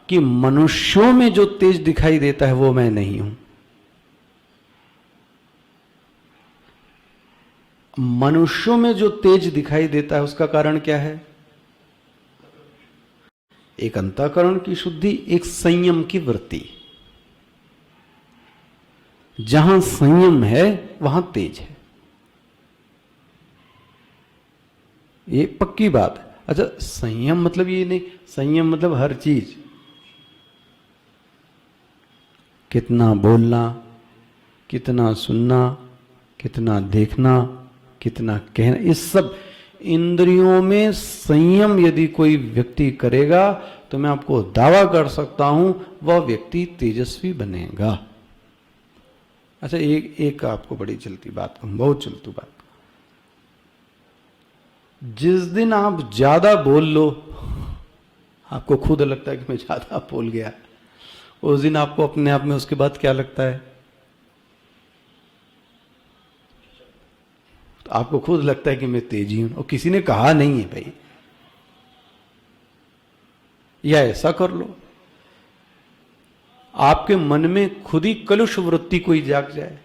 कि मनुष्यों में जो तेज दिखाई देता है वो मैं नहीं हूं। मनुष्यों में जो तेज दिखाई देता है उसका कारण क्या है? एक अंतःकरण की शुद्धि, एक संयम की वृत्ति। जहां संयम है वहां तेज है, ये पक्की बात है। अच्छा, संयम मतलब ये नहीं, संयम मतलब हर चीज, कितना बोलना, कितना सुनना, कितना देखना, कितना कहना, इस सब इंद्रियों में संयम यदि कोई व्यक्ति करेगा तो मैं आपको दावा कर सकता हूं वह व्यक्ति तेजस्वी बनेगा। अच्छा, एक आपको बड़ी चलती बात कहूं, बहुत चलती बात। जिस दिन आप ज्यादा बोल लो, आपको खुद लगता है कि मैं ज्यादा बोल गया, उस दिन आपको अपने आप में उसके बाद क्या लगता है? तो आपको खुद लगता है कि मैं तेजी हूं, और किसी ने कहा नहीं है भाई। या ऐसा कर लो, आपके मन में खुद ही कलुष वृत्ति कोई जाग जाए,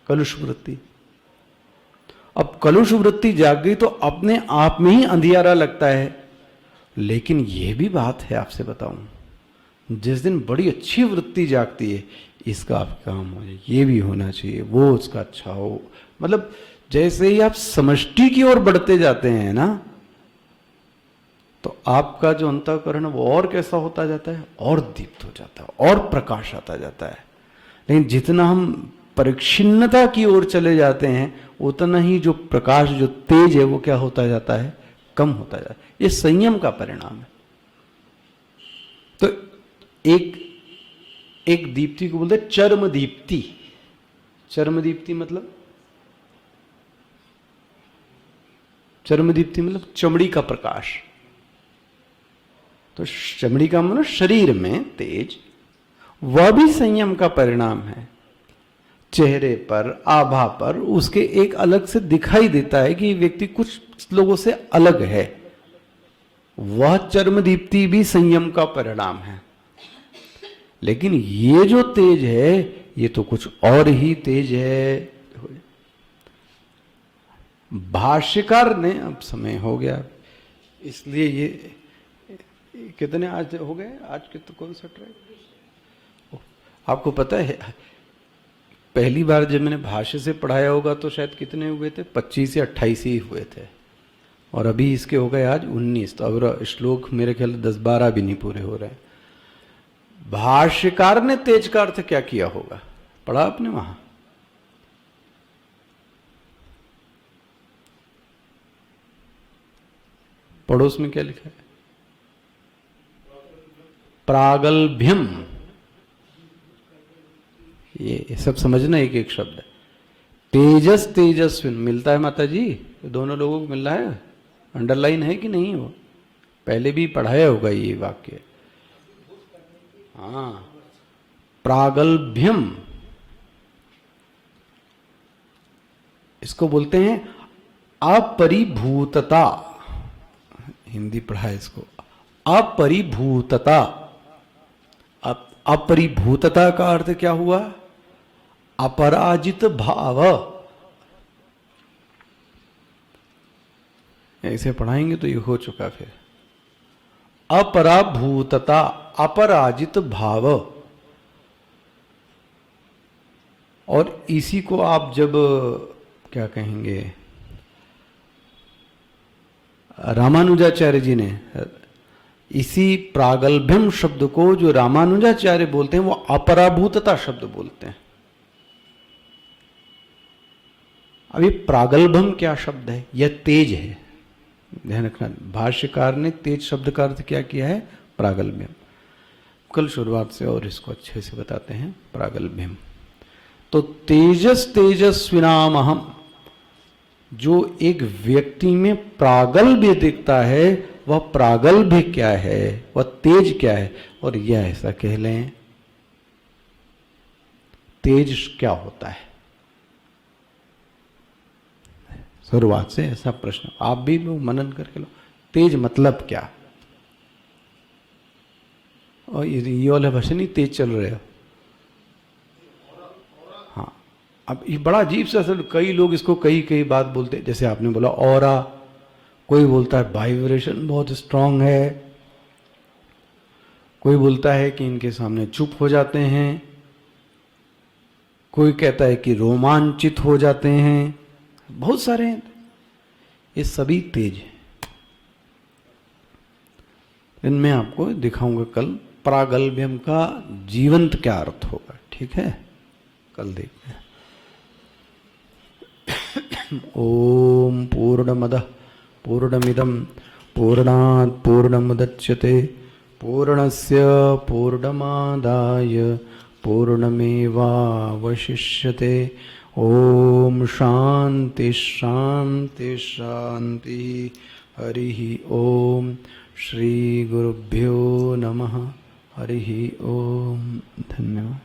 कलुष वृत्ति। अब कलुष वृत्ति जाग गई तो अपने आप में ही अंधियारा लगता है। लेकिन यह भी बात है, आपसे बताऊं, जिस दिन बड़ी अच्छी वृत्ति जागती है, इसका आप काम हो जाए, ये भी होना चाहिए, वो उसका अच्छा हो, मतलब जैसे ही आप समष्टि की ओर बढ़ते जाते हैं ना, तो आपका जो अंतःकरण वो और कैसा होता जाता है, और दीप्त हो जाता है, और प्रकाश आता जाता है। लेकिन जितना हम परिच्छिन्नता की ओर चले जाते हैं, उतना ही जो प्रकाश, जो तेज है, वो क्या होता जाता है? कम होता जाता है। ये संयम का परिणाम है। तो एक दीप्ति को बोलते चर्म दीप्ति। चर्म दीप्ति मतलब चमड़ी का प्रकाश। तो चमड़ी का मतलब शरीर में तेज, वह भी संयम का परिणाम है। चेहरे पर, आभा पर उसके एक अलग से दिखाई देता है कि व्यक्ति कुछ लोगों से अलग है, वह चर्म दीप्ति भी संयम का परिणाम है। लेकिन ये जो तेज है ये तो कुछ और ही तेज है। भाष्यकार ने, अब समय हो गया इसलिए ये कितने आज हो गए, आज कितने कौन सा ट्राई, आपको पता है पहली बार जब मैंने भाष्य से पढ़ाया होगा तो शायद कितने हुए थे, 25 या 28 ही हुए थे, और अभी इसके हो गए आज 19। तो अब श्लोक मेरे ख्याल 10-12 भी नहीं पूरे हो रहे हैं। भाष्यकार ने तेज का अर्थ क्या किया होगा, पढ़ा आपने वहां? पड़ोस में क्या लिखा है? प्रागल्भ्यम। ये सब समझना, एक एक शब्द है। तेजस तेजस्विन मिलता है माता जी, दोनों लोगों को मिल रहा है, अंडरलाइन है कि नहीं? वो पहले भी पढ़ाया होगा ये वाक्य। हाँ, प्रागल्भ्यम, इसको बोलते हैं अपरिभूतता। हिंदी पढ़ा है इसको, अपरिभूतता। अपरिभूतता का अर्थ क्या हुआ? अपराजित भाव। ऐसे पढ़ाएंगे तो ये हो चुका। फिर अपराभूतता, अपराजित भाव। और इसी को आप जब क्या कहेंगे, रामानुजाचार्य जी ने इसी प्रागल्भ्यम शब्द को जो रामानुजाचार्य बोलते हैं वो अपराभूतता शब्द बोलते हैं। अभी प्रागल्भम क्या शब्द है? यह तेज है, ध्यान रखना। भाष्यकार ने तेज शब्द का अर्थ क्या किया है? प्रागल्भ्यम। कल शुरुआत से और इसको अच्छे से बताते हैं। प्रागल्भ्यम तो तेजस तेजस्विनामहम, जो एक व्यक्ति में प्रागल्भ्य दिखता है वह प्रागल्भ्य क्या है, वह तेज क्या है? और यह ऐसा कह लें, तेज क्या होता है? शुरुआत से ऐसा प्रश्न आप भी लो, मनन करके लो, तेज मतलब क्या? और ये वाला भाषण ही तेज चल रहे हो। हाँ, अब ये बड़ा अजीब सा, कई लोग इसको कई कई बात बोलते हैं। जैसे आपने बोला ऑरा, कोई बोलता है वाइब्रेशन बहुत स्ट्रांग है, कोई बोलता है कि इनके सामने चुप हो जाते हैं, कोई कहता है कि रोमांचित हो जाते हैं, बहुत सारे हैं। ये सभी तेज हैं। इनमें आपको दिखाऊंगा कल प्रागल्भ्यम का जीवंत क्या अर्थ होगा, ठीक है? कल देखते हैं। ओम पूर्णमदः पूर्णमिदं पूर्णात् पूर्णमुदच्यते पूर्णस्य पूर्णमादाय पूर्णमेवावशिष्यते। ओम शांति शांति शांति। हरि ओम। श्री गुरुभ्यो नमः। हरि ओम। धन्यवाद।